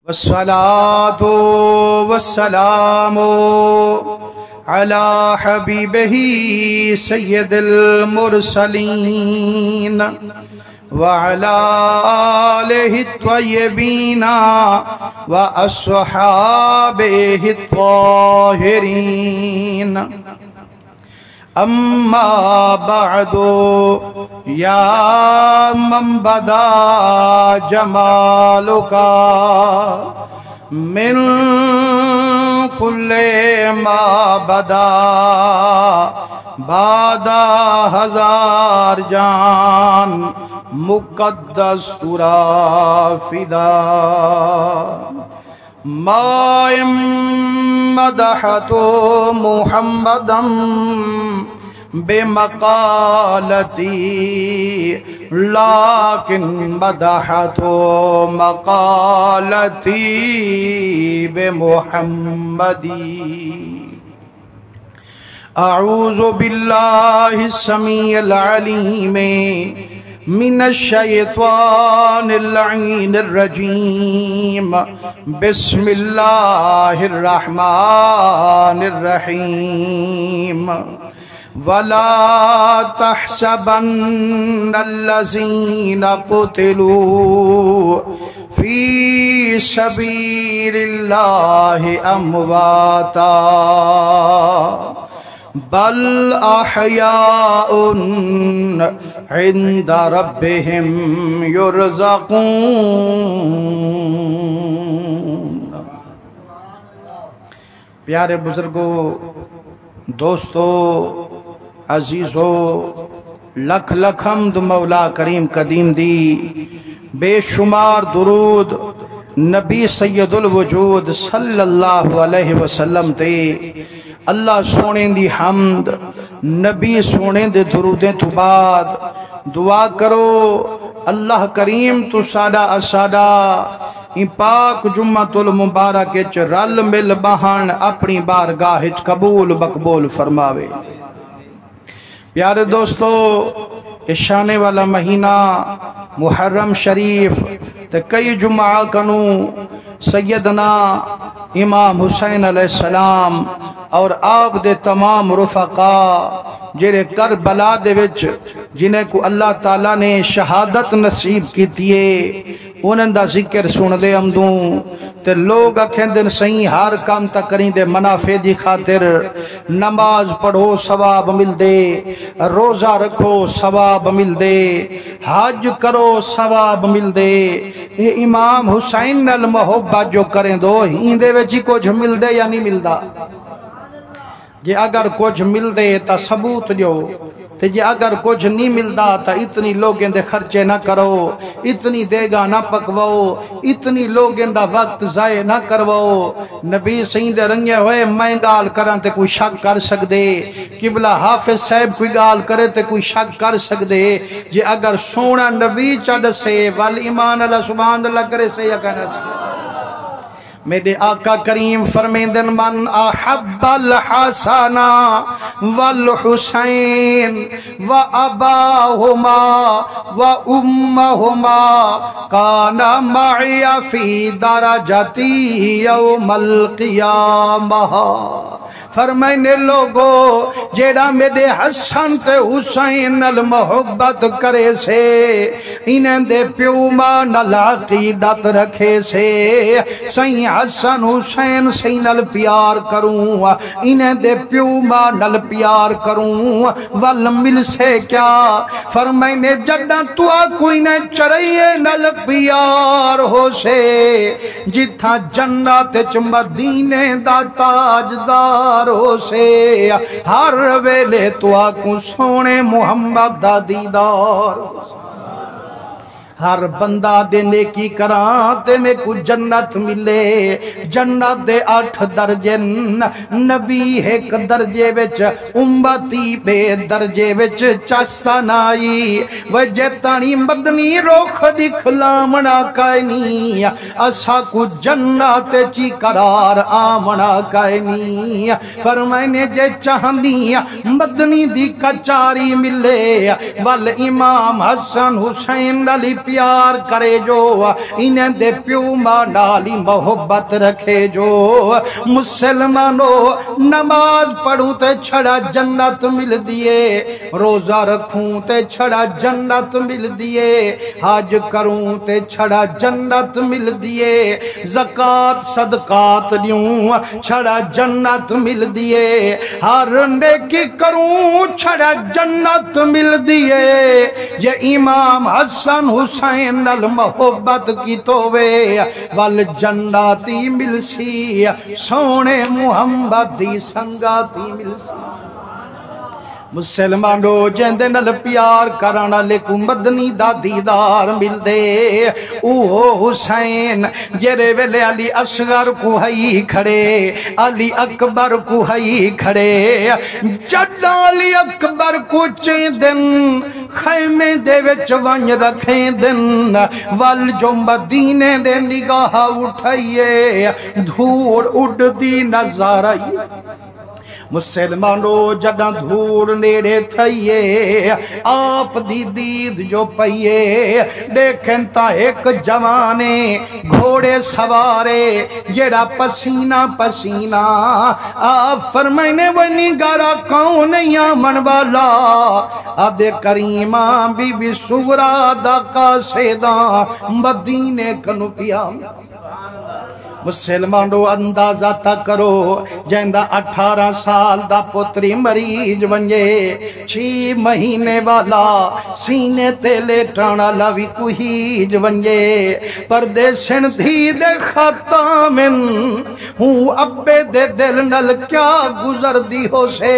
والصلاة والسلام على حبيبه سيد المرسلين وعلى آله الطيبين وأصحابه الطاهرين أما بعد يا من بدا جمالك من كل ما بدا بعد ہزار جان مقدس ترا فدا ما مدحت محمدا بمقالتي لكن مدحت مقالتي بمحمدي أعوذ بالله السميع العليم من الشيطان اللعين الرجيم بسم الله الرحمن الرحيم ولا تحسبن الذين قتلوا في سبيل الله أمواتا بل أحياء عند ربهم يرزقون۔ پیارے بزرگوں، دوستو، عزیزو، لکھ لکھ حمد مولا کریم قدیم دی، بے شمار درود نبی سید الوجود صلی اللہ علیہ وسلم تے، اللہ سونے دی حمد، نبی سونے دے درودیں تو بعد دعا کرو اللہ کریم تو سادہ اسادہ ان پاک جمعۃ المبارک چ رل مل بہن اپنی بارگاہ چ قبول مقبول فرماوے۔ پیارے دوستو، شانے والا مہینہ محرم شریف تے کئی جمعہ کنو سیدنا امام حسین علیہ السلام اور آپ دے تمام رفقا جڑے کربلا دے وچ جنہیں کو اللہ تعالیٰ نے شہادت نصیب کی تیے انہاں دا ذکر سن دے امدوں تے لوگ اکھیں دن سہی ہر کام تک کریں دے منافع دی خاطر نماز پڑھو ثواب مل دے، روزہ رکھو ثواب مل دے، حج کرو ثواب مل دے۔ اے امام حسین نال محبت جو کریں دو ہی دے وچی کچھ مل دے یا نہیں مل دا؟ جے اگر کچھ مل دے تا ثبوت جو، تے جے اگر کچھ نہیں ملدا تا اتنی لوگیں دے خرچے نہ کرو، اتنی دیگا نہ پکواؤ، اتنی لوگیں دا وقت ضائع نہ کرواؤ۔ نبی سین دے رنگے ہوئے میں گال کرن تے کوئی شک کر سکدے، قبلہ حافظ صاحب کوئی گال کرے تے کوئی شک کر سکدے، جے اگر سونا نبی چڑھ سے والایمان اللہ سبحان اللہ کرے سے یا کہنا سکدے۔ میرے آقا کریم فرمیندن من احب الحسن والحسین واباہما وامہما کان معی فی درجتی یوم القیامہ۔ فرمائنے لوگو جیڑا میرے حسن تے حسین نال محبت کرے سے انہیں دے پیو ماں نال عقیدت رکھے سے سہی حسن حسین سہی نال پیار کروں انہیں دے پیو ماں نال پیار کروں ول مل سے کیا فرمائنے جڑا تو کوئی نہ چرائیے نال پیار ہو سے جتھا جنت چ مدینے دا تاجدار ہو سے ہر ویلے تو آکو سونے محمد دا دیدار ہر بندہ دے نیکی کران تے میں کو جنت ملے۔ جنت دے 8 درجے نبی ایک درجے وچ امتی بے درجے وچ چستا نائی وجہ تانی مدنی روخ دکھلامنا کائنی اسا کو جنت چی قرار آمنا کائنی۔ فرمائنے جے چاہنی مدنی دی کچاری ملے وال امام حسن حسین علی پیار کرے جو انہیں دے پیو ماں نالی محبت رکھے جو مسلمانو نماز پڑھوں تے چھڑا جنت مل دیے روزہ رکھوں تے چھڑا جنت مل دیے حج کروں تے چھڑا جنت مل دیے زکاة صدقات دیوں چھڑا جنت مل دیے ہر نیکی کروں چھڑا جنت مل دیے یہ امام حسن حسین نل محبت کی تووے والجناتی مل سی سونے محمد دی سنگاتی مل سی مسلمانو جندے نل پیار کرانا لیکو مدنی دا دیدار مل دے اوہ حسین جرے ویلے علی اصغر کو ہئی کھڑے علی اکبر کو ہئی کھڑے جڈا علی اکبر کو چین دن خیمے دے وچ ونج رکھیں دن وال جو مدینے نے نگاہ اٹھائیے دھوڑ اڑ دی نظر آئی مسلمانو جڑا دھوڑ نیڑے تھئیے آپ دی دید جو پئیے دیکھیں تا ایک جوانے گھوڑے سوارے جڑا پسینہ پسینہ آپ فرمائنے ونی گارا کون یامن والا آدھے کریمہ بی بی سغرا دا قاصدہ مدینے کنو پیام مسلمانو اندازہ تا کرو جیندہ 18 سال دا پتری مریض ونجے 6 مہینے والا سینے تے لیٹانا لاوی کوہیج ونجے پردیسن دھی دے خطامن ہوں ابے دے دل نل کیا گزر دی ہو سے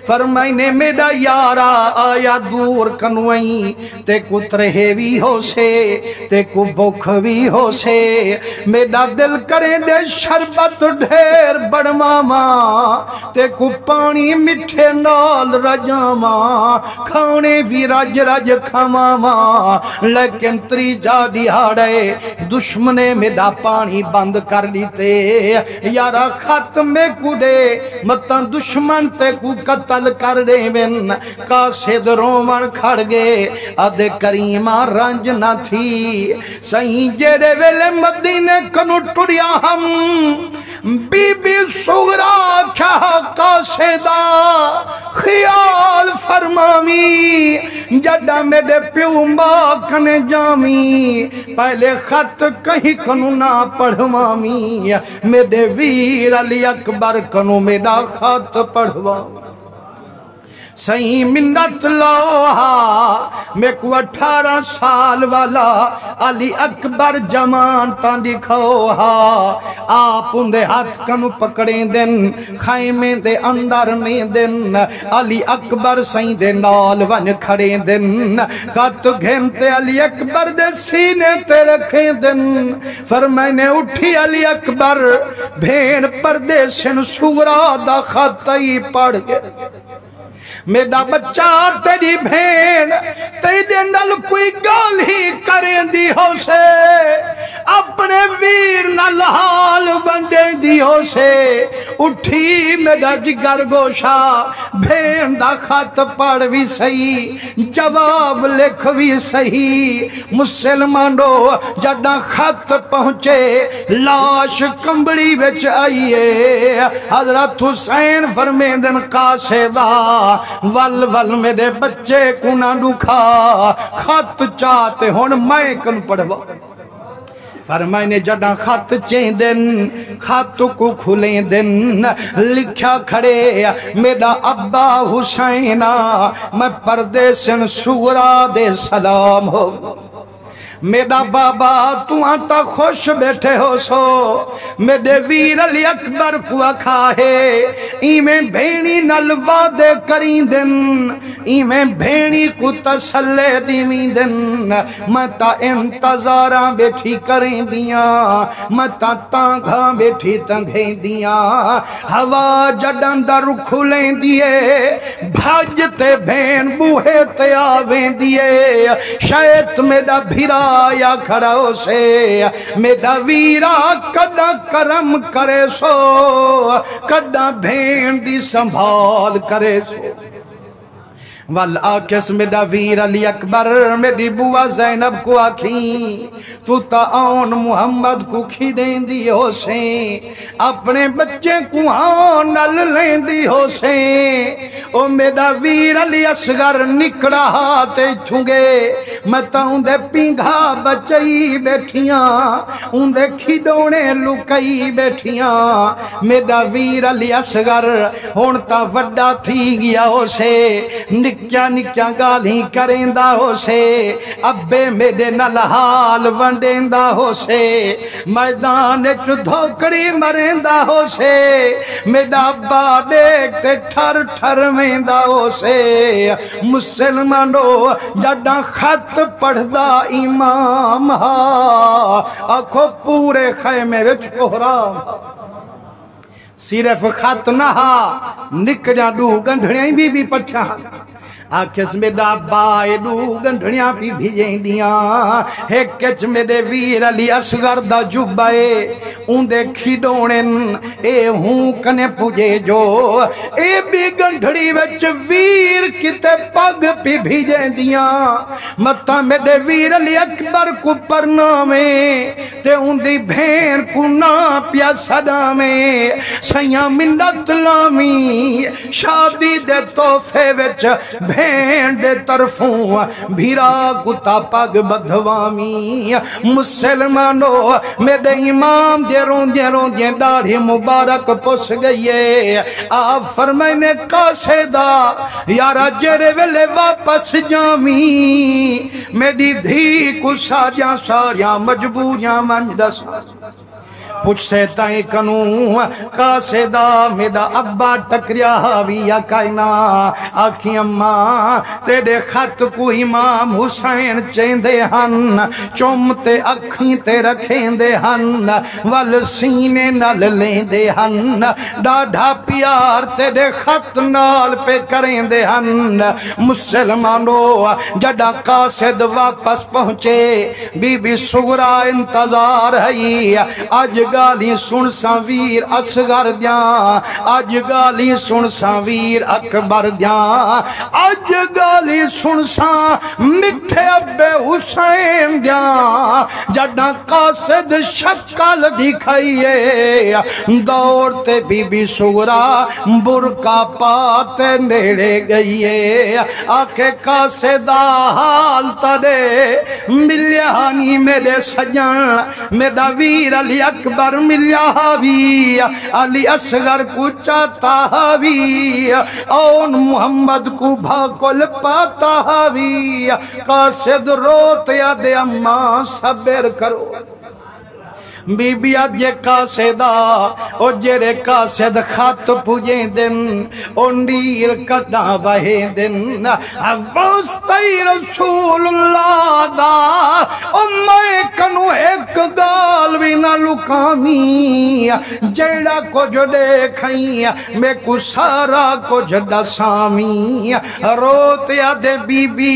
فرمائنے میڈا یارا آیا دور کنوئی تے کو ترہیوی ہو سے تے کو بکھوی ہو سے میڈا دل کریں دے شربت ڈھیر بڑ ماما تے کو پانی مٹھے نال رجاما کھانے بھی رج رج کھماما لیکن تری جا دیہاڑے دشمنے میں دا پانی بند کر لیتے یارا خط میں کڑے مطن دشمن تے کو قتل کر دے من قاصد رومن کھڑ گے ادھے کریمہ رنج نہ تھی سہی جیرے ویلے مدینے کنو ٹڑیا ہم بی بی سغرا کیا قاصدہ خیال فرمامی جڈا میرے پیو ماکنے جامی پہلے خط کہیں کنو نہ پڑھوامی میرے ویر علی اکبر کنو میرا خط پڑھوامی سہی منت لوہا میں کو 18 سال والا علی اکبر جمان تاں دکھوہا آپ اندے ہاتھ کنو پکڑیں دن خیمے دے اندر میں دن علی اکبر سہی دے نال ون کھڑیں دن خط گھنتے علی اکبر دے سینے تے رکھیں دن فرمائنے اٹھی علی اکبر بھین پردے سن سغرا دا خطی پڑھ گئے میرا بچہ تیری بھین تیرے نل کوئی گال ہی کریں دی ہو سے اپنے ویر نل حال بندے دی ہو سے اٹھی میرا جگر گوشا بھین دا خط پڑھ بھی صحیح جواب لکھ بھی صحیح مسلمانو جڑا خط پہنچے لاش کمبڑی بچ آئیے حضرت حسین فرمیدن قاصدہ ول ول میرے بچے کو نہ دکھا خط چاہتے ہون میں کن پڑھوا فرمائنے جڑا خط چین دن خط کو کھلیں دن لکھا کھڑے میرا ابا حسینہ میں پردیسن سغرا دے سلام ہو میرا بابا تو آتا خوش بیٹھے ہو سو میرے ویر علی اکبر کو کھاہے ایمیں بھینی نلوا دے کریں دن ایمیں بھینی کو تسلے دیویں دن میں تا انتظاراں بیٹھی کریں دیاں میں تا تانگاں بیٹھی تنگیں دیاں ہوا جڈن در کھلیں دیئے بھاجتے بھین بوہے تے آویں دیئے شاید میرا بھیرا یا کھڑا ہو سے میرا ویرا کڈا کرم کرے سو کڈا بھین دی سنبھال کرے سو ول آکس میرا ویر علی اکبر میری بوا زینب کو آکھیں تو تا آن محمد کو کھیدیں دی ہو سے اپنے بچے کو آن نل لیں دی ہو سے او میرا ویر علی اصغر نکڑا ہاتے چھنگے میں تا اندے پینگھا بچائی بیٹھیاں اندے کھیڈونے لکائی بیٹھیاں میرا ویر علی اصغر ہونتا وڈا تھی گیا ہو سے نکیا نکیا گالی کریندا ہو سے ابے میرے نل حال ونڈیندا ہو سے میدان چ دھوکڑی مریندا ہو سے میرا ابا دیکھتے ٹھر ٹھر ویندا ہو سے مسلمانو جڈاں خط پڑھدا امام ہا آکھو پورے خیمے وچ کوہرام صرف خط نہ نک جا دو گنڈھڑیاں بھی پٹھا آکھس میرا بائے دو گنڈھڑیاں بھی بھیجیں دیاں ایک کچ میرے ویر علی اصغر دا جبائے اندے کھیڈونن اے ہوں کنے پوجے جو اے بھی گنڈھڑی وچ ویر کتے پگ پی بھیجیں دیاں متا میرے ویر علی اکبر کو پرنا میں تے اندی بھین کو نا پیا صدا میں سیاں منت لامی شادی دے توفے وچ بھین دے طرفوں بھیرا کتا پگ بدھوامی مسلمانو میرے امام دے روندے داڑھی مبارک پس گئیے آپ فرمائنے قاصدہ یارا جرے ویلے واپس جامی میری دھی کو ساریاں مجبوریاں منجدس پوچھ سے تائیں کنوں قاصدہ میرا ابا ٹکریا ہویا کائنا آکھی اماں تیرے خط کو امام حسین چیندے ہن چومتے اکھیں تے رکھیں دے ہن ول سینے نل لیں دے ہن ڈاڈھا پیار تیرے خط نال پہ کریں دے ہن مسلمانو جڈا قاصد واپس پہنچے بی بی سغرا انتظار ہے آج گالی سن سا ویر اصغر دیاں آج گالی سن سا ویر اکبر دیاں آج گالی سن سا مٹھے ابے حسین دیاں جڈا قاصد شکل دکھائیے دوڑتے بی بی سغرا برکا پاتے نیڑے گئیے آکے قاصدہ حال تڑے ملیانی میرے سجن میرا ویر علی اکبر ملیا بھی علی اصغر کو چاہتا بھی اون محمد کو بھاکل پاتا بھی قاصد روتے دے اماں صبر کرو بی بی آجے قاصدہ او جرے قاصد خط پوجیں دن او نیر کٹا بہے دن واسطی رسول اللہ دا او میں کنو ایک گال بھی نہ لکامی جیڑا کچھ دیکھیں میں کو سارا کچھ دسامی روتے دے بی بی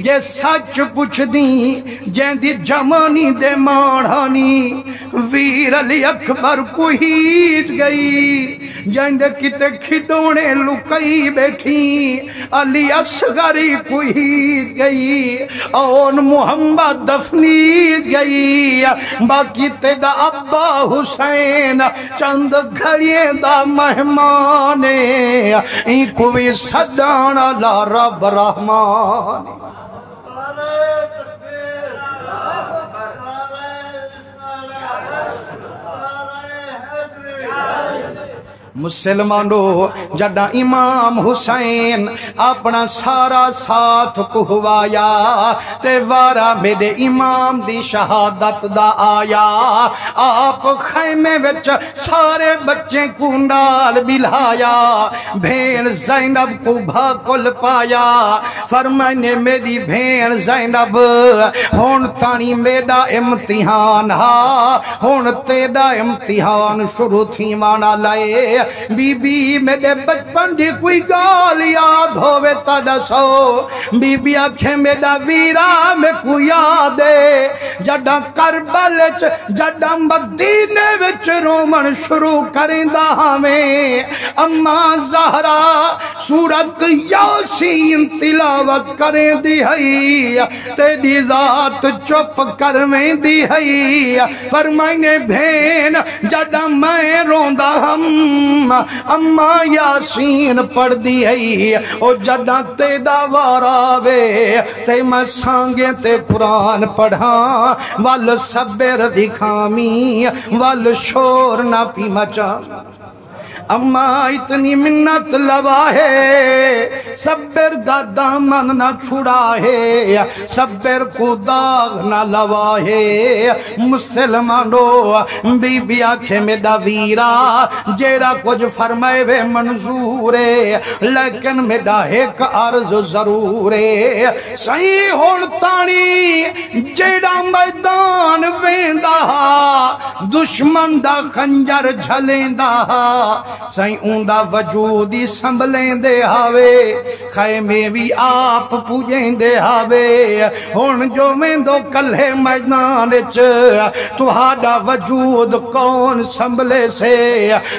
یہ سچ پوچھ دی جین دی جمانی دے ماڑھانی ویر علی اکبر کو ہیج گئی جائندے کتے کھڈونے لکائی بیٹھی علی اصغری کو ہیج گئی اون محمد دفنیج گئی باقی تیدا ابا حسین چند گھڑیے دا مہمانے این کوئی صدانا لا رب رحمان مسلمانو جڈا امام حسین اپنا سارا ساتھ کہوایا تے وارا میرے امام دی شہادت دا آیا آپ خیمے وچ سارے بچے کو نال بلایا بھین زینب کو بھاکل پایا فرمائنے میری بھین زینب ہون تانی میرا امتحان ہا ہون تیرا امتحان شروع تھی مانا لائے بی بی میرے بچپن دی کوئی گال یاد ہوئے تا دسو بی بی آنکھیں میرا ویرا میں کو یاد ہے جڈا کربل جڈا مدینے وچ رومن شروع کرندہ ہمیں اماں زہرا سورت یاسین تلاوت کریں دی ہے تیری ذات چپ کرویں دی ہے فرمائنے بھین جڑا میں روندا ہم اما یاسین پڑھ دی ہے او جڑا تیڑا واراوے تے میں سانگے تے قرآن پڑھاں وال صبر دکھامی وال شور نہ پی مچا اما اتنی منت لوا ہے صبر دا دامن نہ چھڑا ہے صبر کو داغ نہ لوا ہے مسلمانو بی بی آنکھیں میں ویرا جیڑا کچھ فرمائے وے منظور ہے لیکن میرا ایک عرض ضرور ہے صحیح ہونتانی جیڑا میدان ویندا دشمن دا خنجر جھلیندا سائیں اوندا وجودی سنبھلیں دے ہاوے خیمے بھی آپ پوجیں دے ہاوے ہون جو میں دو کلے میدان تہاڈا وجود کون سنبھلے سے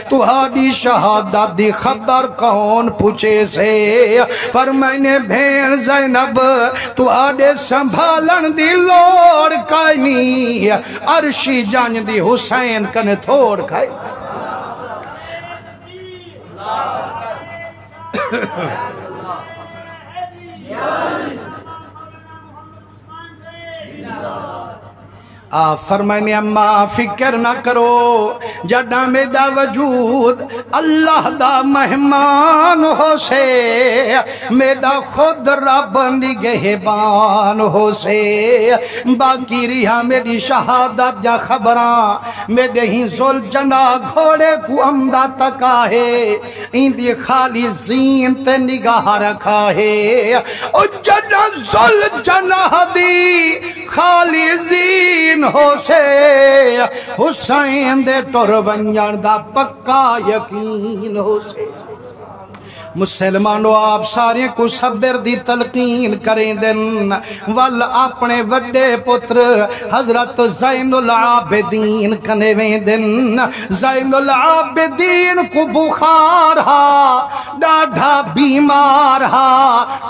تہاڈی شہادت دی خبر کون پوچھے سے فرمائنے بھین زینب تہاڈے سنبھالن دی لوڑ کائیں نہیں عرشی جان دی حسین کنے تھوڑ کھائے فرمائنے اما فکر نہ کرو جڑا میرا وجود اللہ دا مہمان ہو سے میرا خود رب نگہبان ہو سے باقی رہا میری شہادت جا خبراں میرے ہی ذل جنا گھوڑے کو امدہ تکا ہے اندی خالی زین تے نگاہ رکھا ہے او جڑا ذل جنا دی خالی زین ہو سے حسین دے ٹور ونجان دا پکا یقین ہو سے مسلمانوں آپ سارے کو صبر دی تلقین کریں دن وال اپنے وڈے پتر حضرت زین العابدین کنویں دن زین العابدین کو بخار ہا ڈاڈھا بیمار ہا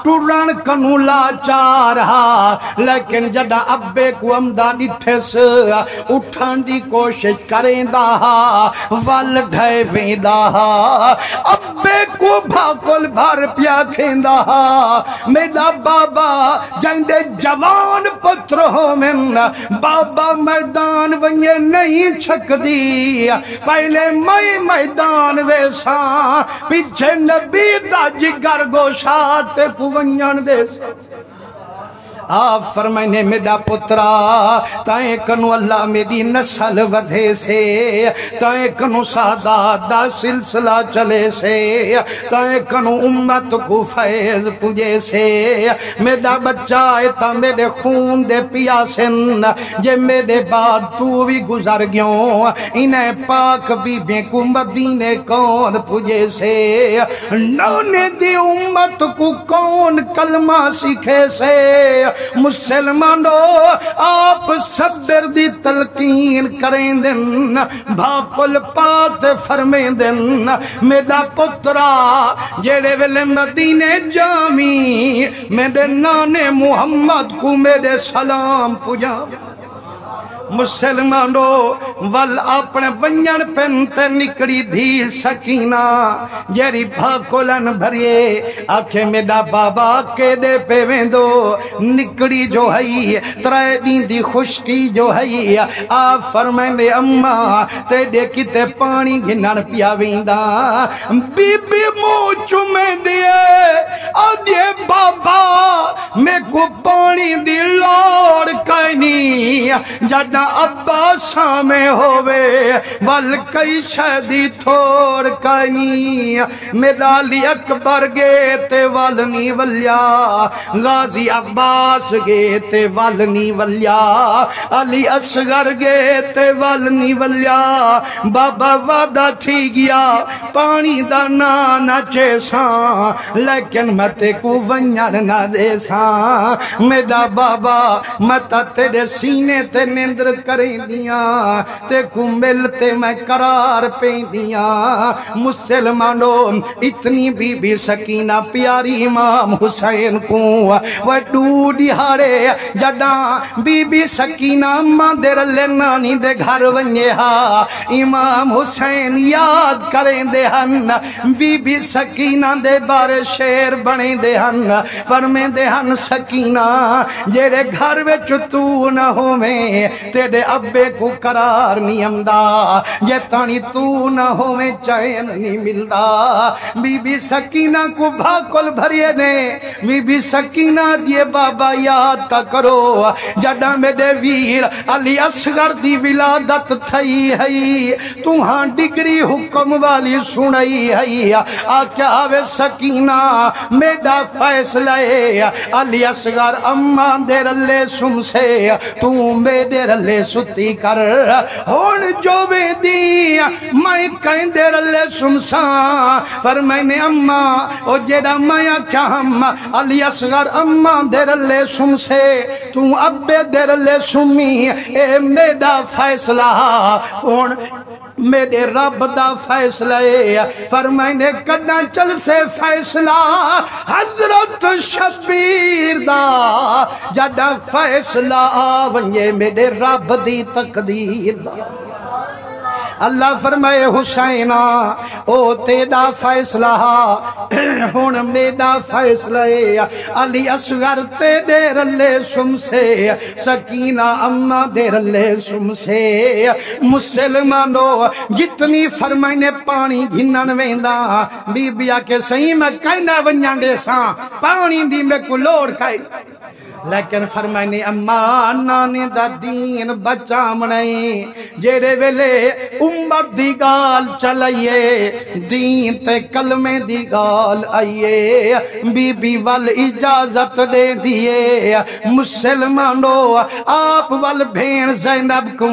ٹورن کنو لاچار ہا لیکن جڑا ابے کو امدہ ڈٹھس اٹھان دی کوشش کریں دا ہا وال ڈھائے ویندہ ہا ابے کو کل بھر پیا کھیندا میرا بابا جائندے جوان پتر ہو من بابا میدان ونگے نہیں چھک دی پہلے میں میدان ویسا پیچھے نبی دا جگر گوشات پونجن دے آپ فرمائنے میرا پترا تائیں کنو اللہ میری نسل ودھے سے تائیں کنو سادات دا سلسلہ چلے سے تائیں کنو امت کو فیض پوجے سے میرا بچہ تا میرے خون دے پیاسن جے میرے بعد تو بھی گزر گیوں انہیں پاک بی بے کو مدینے کون پوجے سے نونے دی امت کو کون کلمہ سکھے سے مسلمانوں آپ صبر دی تلقین کریں دن بھاپل پات فرمیں دن میرا پترا جیڑے ویلے مدینے جامی میرے نانے محمد کو میرے سلام پجا مسلمانوں وال اپنے ونجن پنتے نکڑی دھی سکینہ جیری بھاکولن بھریے آکھے میرا بابا کے دے پہ ویندو نکڑی جو ہے ترائے دین دی خشکی جو ہے آپ فرمائنے اممہ تے دے کتے پانی گھنن پیا ویندہ بی بی موچو میں دیئے آدھے بابا میں کو پانی دی لوڑ کائنی جڑا ابا سامے ہوئے وال کئی شہدی تھوڑ کائنی میرا علی اکبر گے تے والنی والیا غازی عباس گے تے والنی والیا علی اصغر گے تے والنی والیا بابا وعدہ تھی گیا پانی دا نانا چیساں لیکن متے کو ونجر نہ دے ساں میرا بابا متا تیرے سینے تے نندر کریں دیا تے کو ملتے میں قرار پہ دیاں مسلمانوں اتنی بی بی سکینہ پیاری امام حسین کو وہ ڈوڑی ہارے جڑاں بی بی سکینہ اماں دے رلے نانی دے گھر ونجے ہا امام حسین یاد کریں دے ہن بی بی سکینہ دے بارے شیر بنے دے ہن فرمیں دے ہن سکینہ جیڑے گھر وچ تو نہ ہوویں تیرے ابے کو قرار نہیں امدا جے تانی تو نہ ہوویں چین نہیں ملدا بی بی سکینہ کو بھاکل بھریے نے بی بی سکینہ دیے بابا یاد تا کرو جڑا میرے ویر علی اصغر دی ولادت تھئی ہے تو ہاں ڈگری حکم والی سنائی ہے آکیا آوے سکینہ میڈا فیصلہ ہے علی اصغر اماں دے رلے سم سے تو میرے رلے ستی کر ہون جو بے دی میں کہیں دے رلے سم سا پر میں نے اماں او جیڑا میں کیا ہم علی اصغر اماں دے رلے سم سے تو ابے دے رلے سمی اے میڈا فیصلہ ہون میرے رب دا فیصلہ ہے فرمائنے کڈنا چل سے فیصلہ حضرت شبیر دا جڈا فیصلہ ونجے میرے رب دی تقدیر دا اللہ فرمائے حسینہ او تیڑا فیصلہ ہون میڈا فیصلہ ہے علی اصغر تیڑے رلے سم سے سکینہ اماں دے رلے سم سے مسلمانوں جتنی فرمائنے پانی گھنن ویندہ بی بیا کے صحیح میں کہنا ونجان دے ساں پانی دی میں کو لوڑ کھائی لیکن فرمائنی اماں نانے دا دین بچا منائی جیڑے ویلے امت دی گال چلائیے دین تے کلمے دی گال آئیے بی بی وال اجازت دے دیئے مسلمانوں آپ وال بھین زینب کو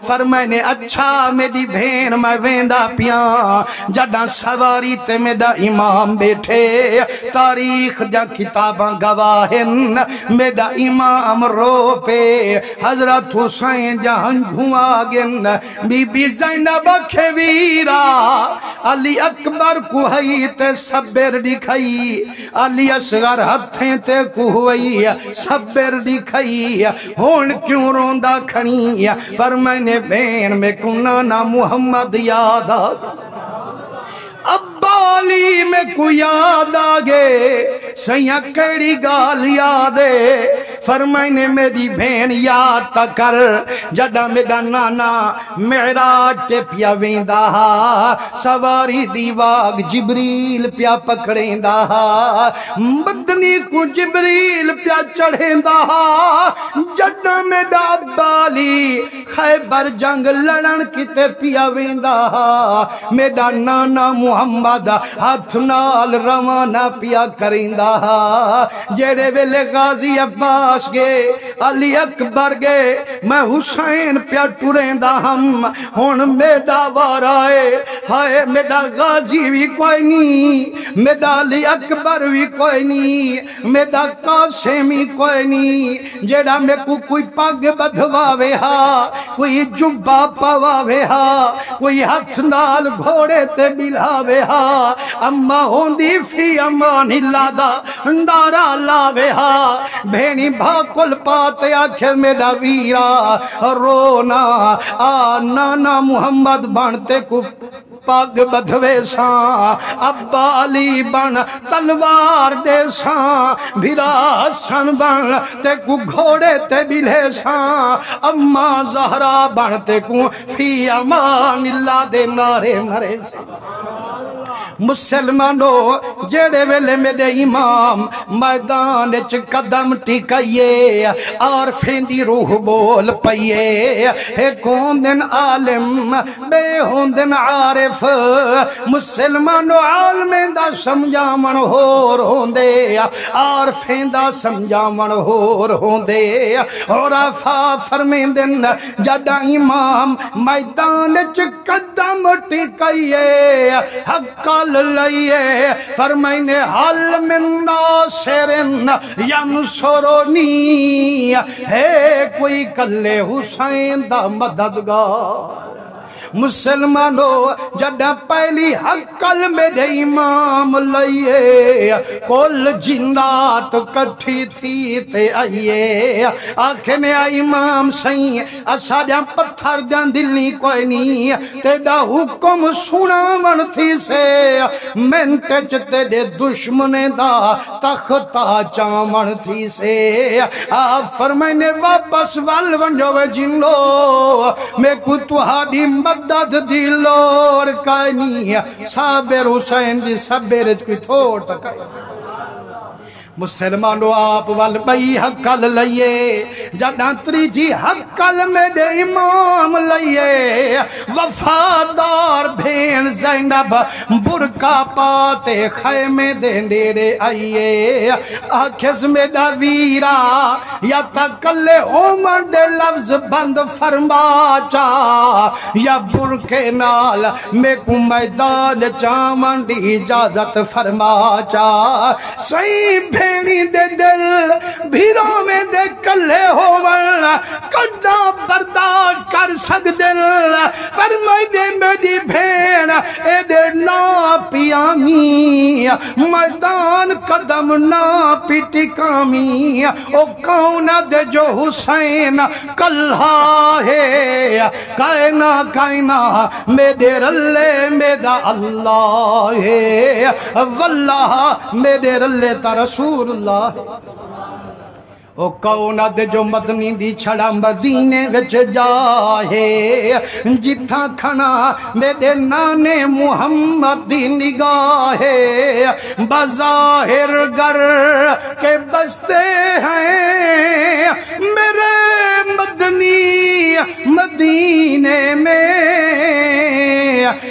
فرمائنے اچھا میری بھین میں ویندہ پیاں جڑا سواری تے میرا امام بیٹھے تاریخ جا کتاباں گواہن میرا امام رو پہ حضرت حسین جہاں جھوا گن بی بی زینب کھویرا علی اکبر کو ہئی تے صبر دکھائی علی اصغر ہتھیں تے کو ہوئی صبر دکھائی ہون کیوں روندہ کھنی فرمائنے بین میں کنانا محمد یاد ابالی میں کو یاد آگے سیاں کڑی گال یادے فرمائنے میری بھین یاد تکر جڑا میرا نانا معراج تے پیا ویندہ سواری دیواگ جبریل پیا پکڑیندہ مدنی کو جبریل پیا چڑھیندہ جڑا میرا بالی خیبر جنگ لڑن کتے پیا ویندہ میرا نانا محمد ہاتھ نال روانہ پیا کریندہ جیڑے ویلے غازی عباس گے علی اکبر گے میں حسین پیا ٹوریندہ ہم ہون میڈا وارائے ہائے میڈا غازی بھی کوئی نہیں میڈا علی اکبر بھی کوئی نہیں میڈا قاسمی کوئی نہیں جیڑا میں کو کوئی پاگ بدھواوے ہا کوئی جبہ پواوے ہا کوئی ہاتھ نال گھوڑے تے بلاوے ہا اما ہوندی فی امان اللہ دا اندارا لاوے ہا بھینی بھاکل پاتے آکھر میرا ویرا رونا نانا محمد بانتے کو پاگ بدھوے ساں ابا علی بن تلوار دے ساں بھیرا سن بن تے کو گھوڑے تے بلے ساں اما زہرا بن تے کو فی امان اللہ دے نارے مرے ساں مسلمانوں جیڑے ویلے میرے امام میدان چ قدم ٹکائیے اور پھیندی روح بول پئیے ایک ہوندن عالم بے ہوندن عارف مسلمانوں عالمیں دا سمجھامن ہور ہوندے اور پھیندا سمجھامن ہور ہوندے اور آفا فرمیندن جڑا امام میدان چ قدم ٹکائیے حقا کل لئیے فرمائنے حل من ناصرن ینصرنی ہے کوئی کلے حسین دا مددگار مسلمانو جڑا پہلی حقل میرے امام لئیے کل جنات کٹھی تھی تے آئیے آکھنے امام سائیں اسا جا پتھر جان دلی کوئی نہیں تیڑا حکم سنا من تھی سے منٹے چتے دے دشمنے دا تختا چامن تھی سے فرمائنے واپس والونجو جنلو میں کو تہاڈی مدد دی لوڑ کائیں نہیں صابر حسین دی صبر کوئی تھوڑ تک مسلمانو آپ والبئی حقل لئیے جڑا تریجی حقل میرے امام لئیے وفادار بھین زینب برکا پاتے خیمے دے ڈیرے آئیے آکھز میرا ویرا یا تکلے عمر دے لفظ بند فرما چا یا برکے نال میں کو میدان چامن دی اجازت فرما چا صحیح بھیڑی دے دل بھیروں میں دے کلے ہو ورنہ کڈا برداشت کر سک دل فرمائی دے میری بھین اے دے نا پیامی میدان قدم نا پیٹی کامی او کون دے جو حسین کلہا ہے کائنا کائنا میرے رلے میرا اللہ ہے واللہ میرے رلے تا رسول اللہ او کونت جو مدنی دی چھڑا مدینے وچ جاہے جتھا کھنا میرے نانے محمد دی نگاہے بظاہر گر کے بستے ہیں میرے مدنی مدینے میں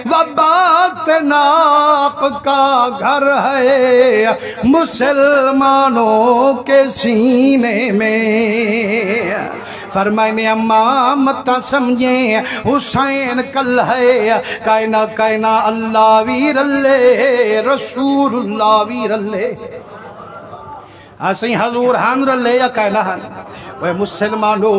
وبات ناپ کا گھر ہے مسلمانوں کے سینے میں فرمائنے امام متا سمجھیں حسین کل ہے کائنا کائنا اللہ ویر اللہ رسول اللہ ویر اللہ ایسے حضور ہان رلے یا کائنا ہان وہ مسلمانو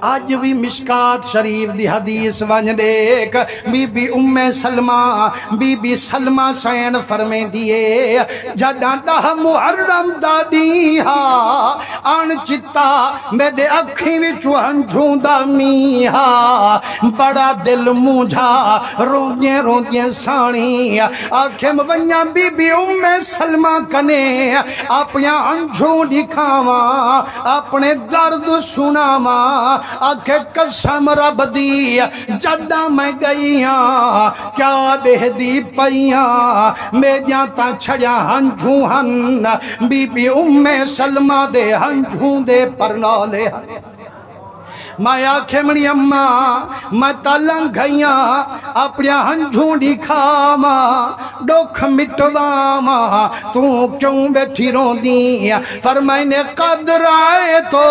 آج بھی مشکات شریف دی حدیث ونج دیکھ بی بی ام سلمہ بی بی سلمہ سین فرمیں دیئے جڑا ڈہ محرم دادی ہا آن چتا میرے اکھیں وچو ہنجھوں دا میہا بڑا دل مجھا روندیں سانی آنکھیں ونیا بی بی ام سلمہ کنے اپنیا ہنجھوں دکھاواں اپنے درد سنا ماں آنکھیں قسم رب دی جڑا میں گئیاں کیا دے دی پئیاں میں جاتا چھڑیا ہنجھوں ہن بی بی ام سلمہ دے ہنجھوں دے پرنالے میں آنکھیں منی اماں میں تلنگ گھیاں اپنیا ہنجھوں دکھاما ڈوکھ مٹواما تو کیوں بیٹھی رون دی فرمائنے قدر آئے تو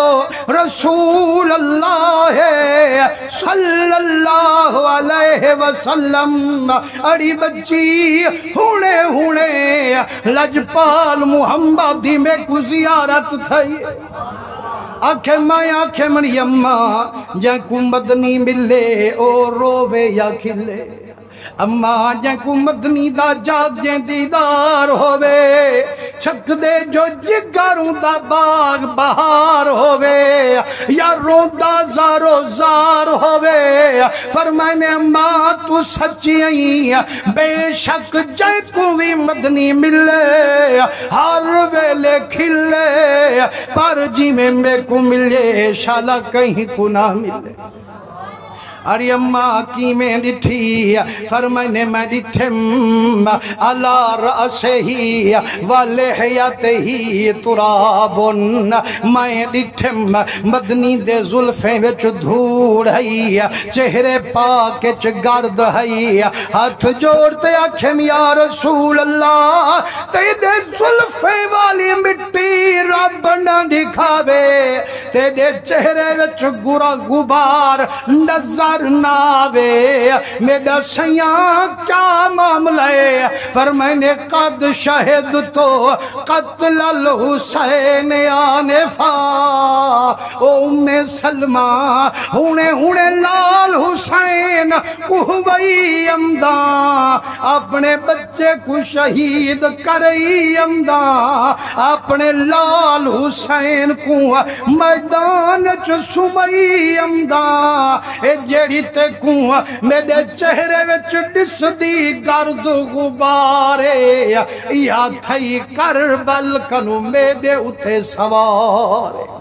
رسول اللہ صلی اللہ علیہ وسلم اڑی بچی ہونے لجپال محمدی میں کو زیارت تھئی آنکھیں میں آنکھیں منی اماں جن کو مدنی ملے او روے یا کھلے اماں جن کو مدنی دا جاگ جن دیدار ہووے چھک دے جو جگروں دا باغ بہار ہووے یا روندہ زارو زار ہووے فرمائنے اماں تو سچی آئی بے شک جن کو بھی مدنی ملے ہر ویلے کھلے پر جی میں کو ملے شالا کہیں کو نہ ملے اری اماں کی میں ڈٹھی فرمائنے میں ڈٹھم علا رأسے ہی والحیات ہی ترابن میں ڈٹھم مدنی دے ظلفیں وچ دھوڑ ہے چہرے پاک وچ گرد ہے ہاتھ جوڑتے آکھیں یا رسول اللہ تیرے زلفے والی مٹی رب نہ دکھاوے تیرے چہرے وچ گرا غبار نظر نہ آوے میرا سیاں کیا معاملہ ہے فرمائنے قد شہد تو قتل الحسین آنفا او ام سلمہ ہونے لال حسین کوئی امداں اپنے بچے کو شہید کرئی امداں اپنے لال حسین کو میدان چ سمئی امداں اے جیڑی تے کو میرے چہرے وچ ڈس دی گرد غبارے یا تھئی کربل کنو میرے اتے سوارے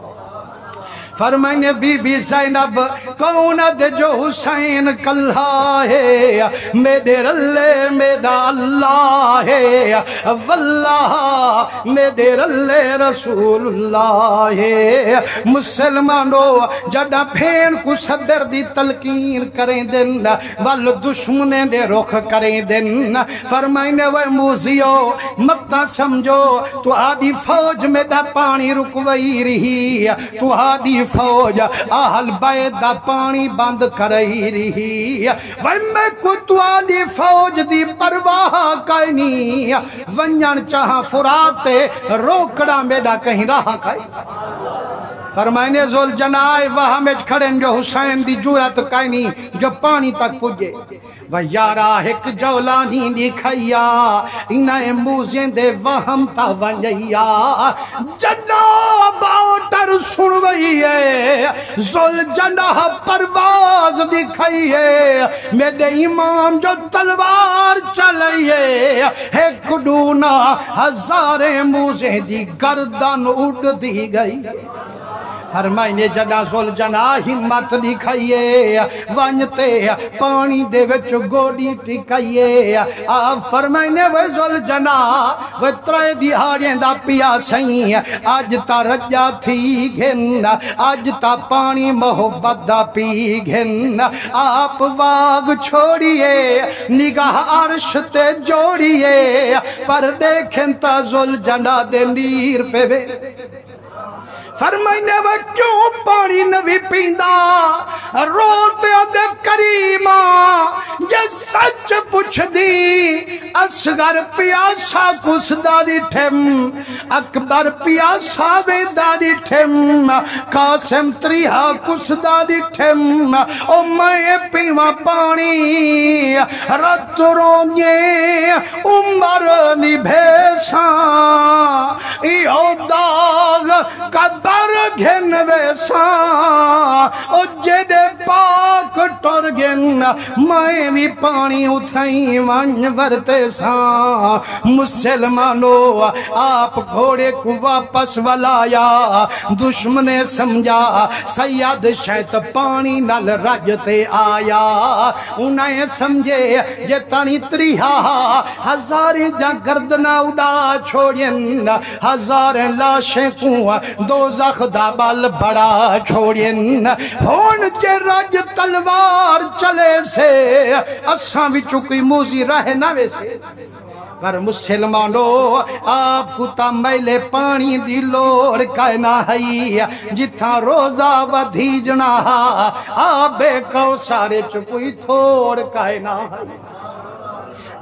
فرمائنے بی بی زینب کون دے جو حسین کلہ ہے میرے رلے میرا اللہ ہے واللہ میرے رلے رسول اللہ ہے مسلمانوں جڑا پھین کو صدر دی تلقین کریں دن وال دشمنے دے رخ کریں دن فرمائنے وہ موزیو متا سمجھو تو آدھی فوج میں دا پانی رکوئی رہی تو آدھی فوج اہل بیت دا پانی بند کرائی رہی میں کو آدھی فوج دی پرواہ کائنی ونجن چاہاں فراتے روکڑا میڈا کہیں راہ کائی فرمائنے زول جنائے وہاں میں کھڑیں جو حسین دی جورت کائنی جو پانی تک پجے ویارا ایک جولانی دکھایا انہیں موزیں دے وہم تا ونجیا جناب آٹر سنوئی ہے زول جناح پرواز دکھائی ہے میرے امام جو تلوار چلائی ہے ایک ڈونا ہزاریں موزیں دی گردن اڑ دی گئی فرمائنے جنا زول جنا ہمت دکھائیے وانجتے پانی دے وچ گوڑی ٹکائیے فرمائنے وہ زول جنا وہ ترائے دیہاڑیں دا پیا سائیں آج تا رجا تھی گھن آج تا پانی محبت دا پی گھن آپ واگ چھوڑیے نگاہ عرش تے جوڑیے پر دیکھیں تا زول جنا دے نیر پہ بے فرمائنے وہ کیوں پانی نوی پیندہ روتے دے کریمہ یہ سچ پوچھ دی اصغر پیاسا کس داری ٹھم اکبر پیاسا بے داری ٹھم قاسم تریہا کس داری ٹھم او میں پیوا پانی رت رونگے عمر نبھیساں ایو داغ قدر گھن ویساں او جیدے پاک ٹور گھن میں بھی پانی اٹھائیں ونج ورتے ساں مسلمانو آپ گھوڑے کو واپس ولایا دشمنے سمجھا سید شیط پانی نل رجتے آیا انہیں سمجھے یہ تانی تریہا ہزاریں جا گردنا اڑا چھوڑین ہزاریں لاشیں کو دوزخ دا بال بڑا چھوڑین ہون چے رج تلوار چلے سے اساں بھی چکی موزی رہ نہ ویسے پر مسلمانو آپ کو تا میلے پانی دی لوڑ کائنا ہے جتھا روزہ ودھیجنا آبے کو سارے چکوئی تھوڑ کائنا ہے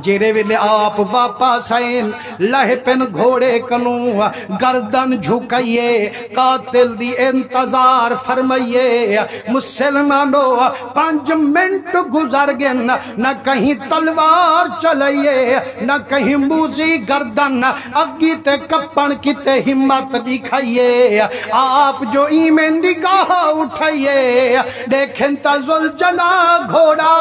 جیرے ویلے آپ واپس آئین لہ پن گھوڑے کنو گردن جھکائیے قاتل دی انتظار فرمائیے مسلمانو 5 منٹ گزر گن نہ کہیں تلوار چلائیے نہ کہیں موزی گردن اگی تے کپن کی تے ہمت دکھائیے آپ جو ایمین نگاہ اٹھائیے دیکھیں تا زل جنا گھوڑا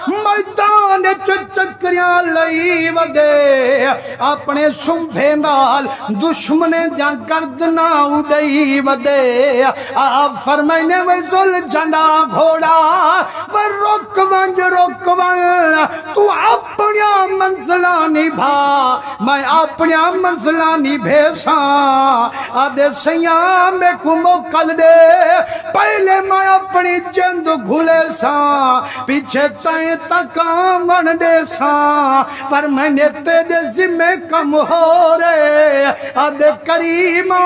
میدان چکریاں لئی ودے اپنے سنبھے نال دشمنے جا گردنا اڑئی ودے آپ فرمائنے وے زل جنا گھوڑا ور رک ونج تو اپنیا منزلان نبھا میں اپنی منزلہ نبھیساں آدھے سیاں میں کو موکل دے پہلے میں اپنی جند گھلے ساں پیچھے تائیں تک آمن دے ساں فرمائنے تیرے ذمہ کم ہو رہے آدھے کریمہ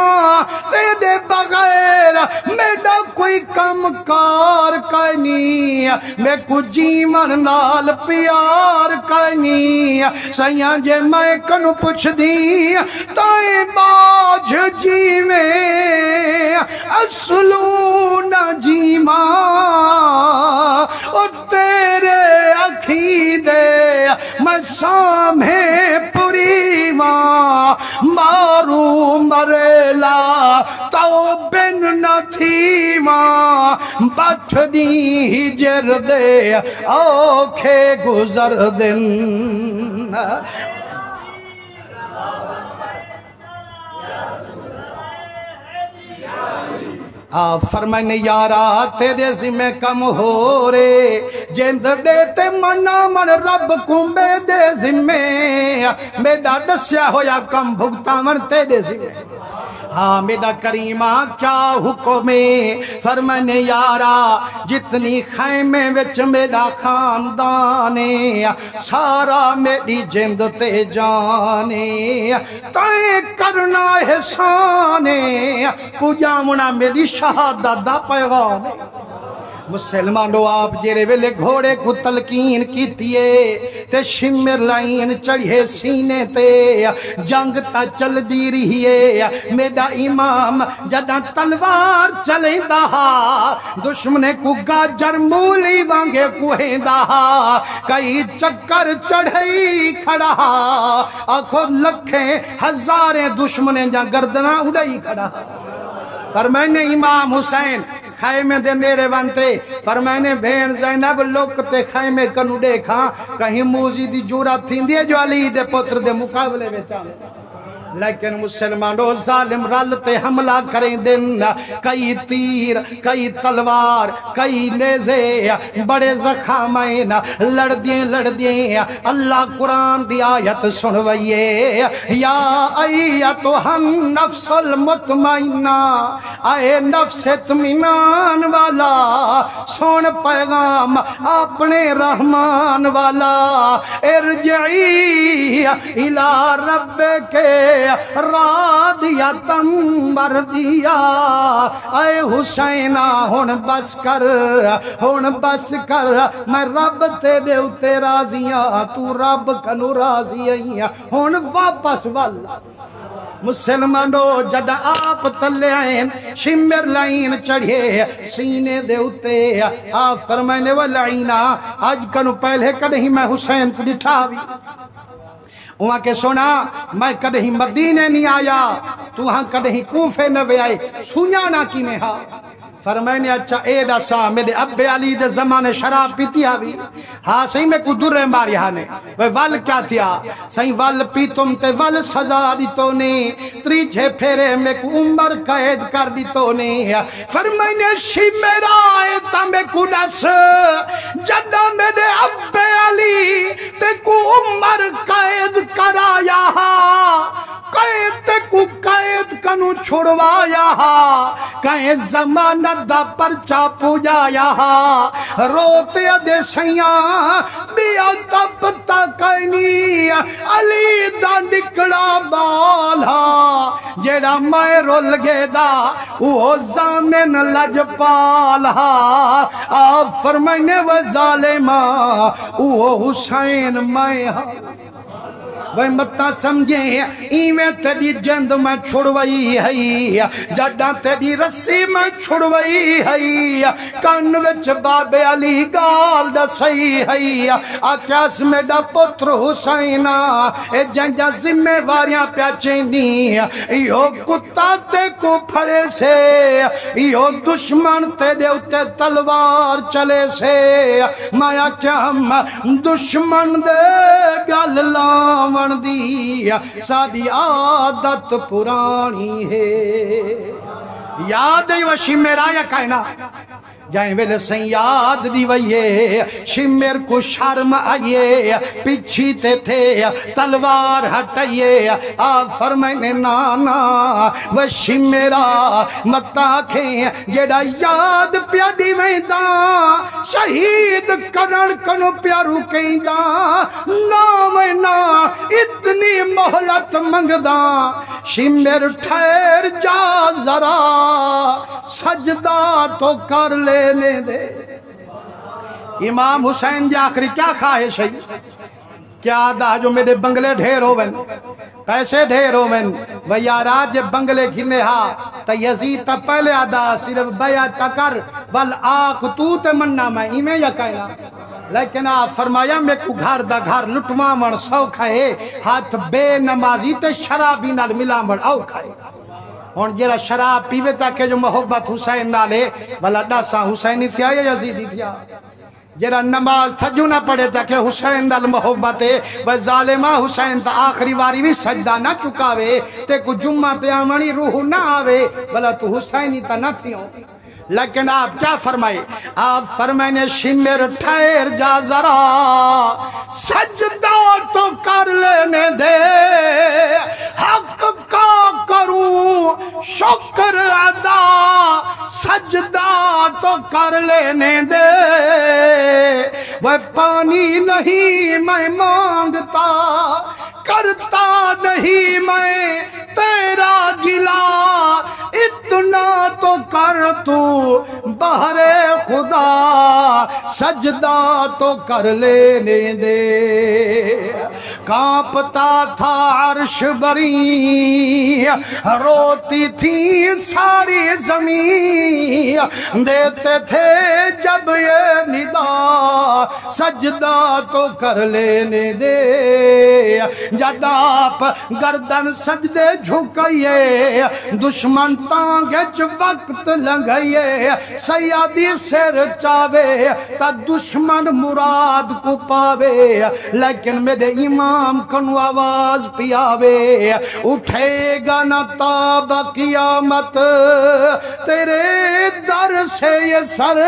تیرے بغیر میڈا کوئی کم کار کائنی میں کو جیمن نال پیار کائنی سیاں جے میں کنو پوچھ دی تائیں باج جیویں اصلو نہ جیماں اور تیرے عقیدے میں سامیں پوری ماں مارو مریلا تو بن نہ تھی ماں بٹ دی ہجر دے اوکھے گزر دن فرمائنے یارا تیرے ذمہ کم ہو رے جند دیتے منا من رب کو میرے ذمہ میرا دسیا ہویا کم بھگتا من تیرے ذمہ ہاں میرا کریمہ کیا حکم ہے فرمانے یارا جتنی خیمے وچ میرا خاندانے سارا میری جند تے جانے تائیں کرنا احسانے پجامنا میری شہادت دا پیغام مسلمانوں آپ جیرے ویلے گھوڑے کو تلقین کیتیے تے شمر لائن چڑھے سینے تے جنگ تا چل دی رہیے میرا امام جدہ تلوار چلیں دہا دشمنے کو گاجر مولی وانگے کوہیں دہا کئی چکر چڑھئی کھڑا آنکھوں لکھیں ہزاریں دشمنے جا گردنا اڑائی کھڑا فرمائنے امام حسین خیمے دے نیڑے بنتے فرمائنے بین زینب لوکتے خیمے کنو دیکھا کہیں موزی دی جورا تھی دیئے جو علی دے پتر دے مقابلے میں چاہے لیکن مسلمانوں ظالم رلتے حملہ کریں دن کئی تیر کئی تلوار کئی نیزے بڑے زخامین لڑ دیں اللہ قرآن دی آیت سنوئیے یا ایتھن نفس المطمئنہ اے نفس اطمینان والا سن پیغام اپنے رحمان والا ارجعی الى رب کے رادیتم مردیا اے حسینہ ہون بس کر میں رب تے دے اتے راضیاں تو رب کنو راضی ہون واپس والا مسلمانوں جد آپ تلے آئیں شمر لائن چڑھے سینے دے اتے آپ فرمائنے والعینہ آج کنو پہلے کدہیں میں حسین کو دٹھاوی وہاں کے سونا میں کدہیں مدینے نہیں آیا تو وہاں کدہیں کوفے نہ بے آئے سنیانا کی میں ہاں فرمائنے اچھا ایڈا سا میرے اب علی دے زمانے شراب پیتی آوی ہاں صحیح میں کو درے ماری ہانے وال کیا تھیا صحیح وال پیتم تے وال سزا دیتو نے تریجھے پھیرے میں کو عمر قید کر دیتو نے فرمائنے شی میرا ایتا میں کو نس جدہ میرے اب علی تے کو عمر قید کرایا قید کو قید کنو چھڑوایا کہیں زمانت دا پرچا پوجایا روتے دے سیاں بیا تب تکینی علی دا نکڑا بالا جیڑا میں رول گے دا وہ زامن لج پالا آپ فرمائنے و ظالمہ وہ حسین میں وہ متا سمجھے ایمیں تیری جند میں چھوڑوئی ہے جڈاں تیری رسی میں چھوڑوئی ہے کن وچ باب علی گال دا صحیح ہے آکیاس میں دا پتر حسینہ اے جنجا ذمہ واریاں پیاچیں دی ایو کتا تے کو پھڑے سے ایو دشمن تے دے اتے تلوار چلے سے مایا کیا ہم دشمن دے گل لام دی ساری عادت پرانی ہے یاد ہے وشی میرا یا کائنا جائیں ویلے سیں یاد دی وئیے شمر کو شرم آئیے پیچھی تے تھے تلوار ہٹائیے آپ فرمائنے نانا وہ شمرا متا کھیں جیڑا یاد پیاڈی ویندہ شہید کرن کنو پیارو کہندہ نا اتنی محلت منگدہ شمر ٹھہر جا ذرا سجدہ تو کر لینے دے امام حسین دی آخری کیا خواہش ہے کیا دا جو میرے بنگلے ڈھیر ہو بن پیسے ڈھیر ہو بن وہ یارا جب بنگلے گھنے ہاں تا یزید تا پہلے آدھا صرف بیعت تا کر والآق تو تے مننا میں ایمیں یا کہنا لیکن آپ فرمایا میں کو گھر دا گھر لٹما من سو کھائے ہاتھ بے نمازی تے شرابی نال ملا من او کھائے اور جیرا شراب پیوے تاکہ جو محبت حسین نالے بلا ڈاسا حسینی تھیا یا یزیدی تھیا جیرا نماز تھجو نہ پڑے تاکہ حسین نال محبت ہے وہ ظالمہ حسین تا آخری واری بھی سجدہ نہ چکاوے تے کو جمعہ تے آمانی روح نہ آوے بلا تو حسینی تا نہ تھیوں لیکن آپ کیا فرمائے آپ فرمائنے شمر ٹھہر جا ذرا سجدہ تو کر لینے دے حق کا کروں شکر ادا سجدہ تو کر لینے دے وہ پانی نہیں میں مانگتا کرتا نہیں میں تیرا گلا اتنا تو کر تو بہر خدا سجدہ تو کر لینے دے کانپتا تھا عرش بری روتی تھی ساری زمین دیتے تھے جب یہ ندا سجدہ تو کر لینے دے جب آپ گردن سجدے جھکائیے دشمن تانگچ وقت لنگائیے سیادی سر چاوے تا دشمن مراد کو پاوے لیکن میرے امام کنو آواز پیاوے اٹھے گا نہ تاب قیامت تیرے در سے یہ سر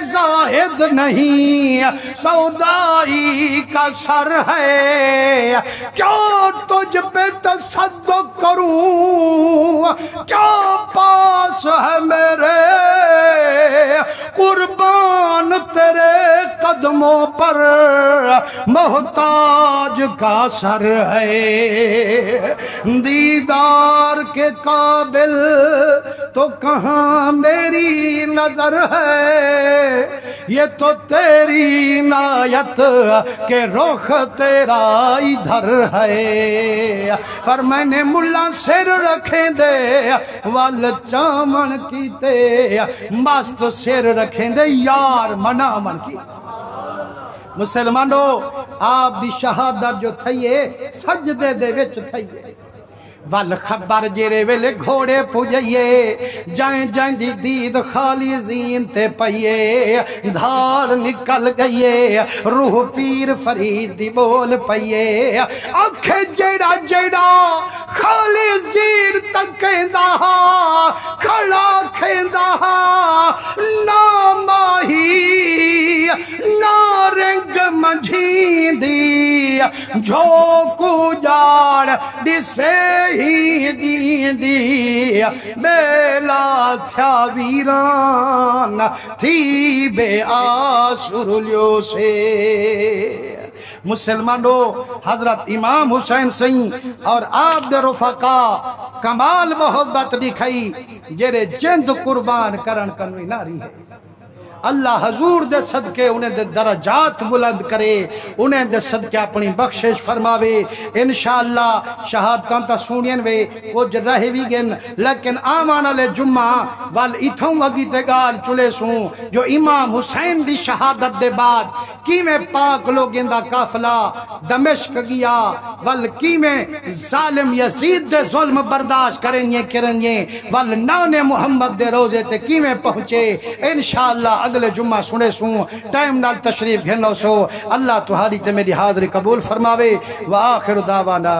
زاہد نہیں سودائی کا سر ہے کیوں تجھ پہ تصدق کروں کیا پاس ہے میرے قربان تیرے قدموں پر محتاج کا سر ہے دیدار کے قابل تو کہاں میری نظر ہے یہ تو تیری عنایت کہ رخ تیرا ادھر ہے فرمانے ملا سر رکھیں دے وال چامن کیتے مست سر رکھیں دے یار منا من کی مسلمانوں آپ دی شہادت جو تھئیے سجدے دے وچ تھئیے والخبر جیرے ویلے گھوڑے پوجئیے جائیں جائیں دی دید خالی زین تے پئیے دھار نکل گئیے روح پیر فرید دی بول پئیے آنکھیں جیڑا جیڑا خالی زین تک کہندہ کھڑا کہندہ نا ماہی نا رنگ منجھین دی جھوکو جاڑ ڈسے ہی دی بیلا تھیا ویران تھی بے آسرلیوں سے مسلمانوں حضرت امام حسین سین اور آپ دے رفقا کمال محبت دکھائی جیرے جند قربان کرن کنوی ناری ہے اللہ حضور دے صدقے انہیں دے درجات بلند کرے انہیں دے صدقے اپنی بخشش فرماوے انشاءاللہ شہادتاں تا سونین وے کچھ رہے بھی گن لیکن آمان علی جمعہ وال اتھوں وگی تے گال چلے سوں جو امام حسین دی شہادت دے بعد کی میں پاک لوگیں دا قافلہ دمشق گیا وال کی میں ظالم یزید دے ظلم برداشت کریں وال نان محمد دے روزے تے کی میں پہنچے انشاءاللہ اگلے جمعہ سنے سوں ٹائم نال تشریف گھنو سو اللہ تہاری تے میری حاضری قبول فرماوے وآخر دعوانا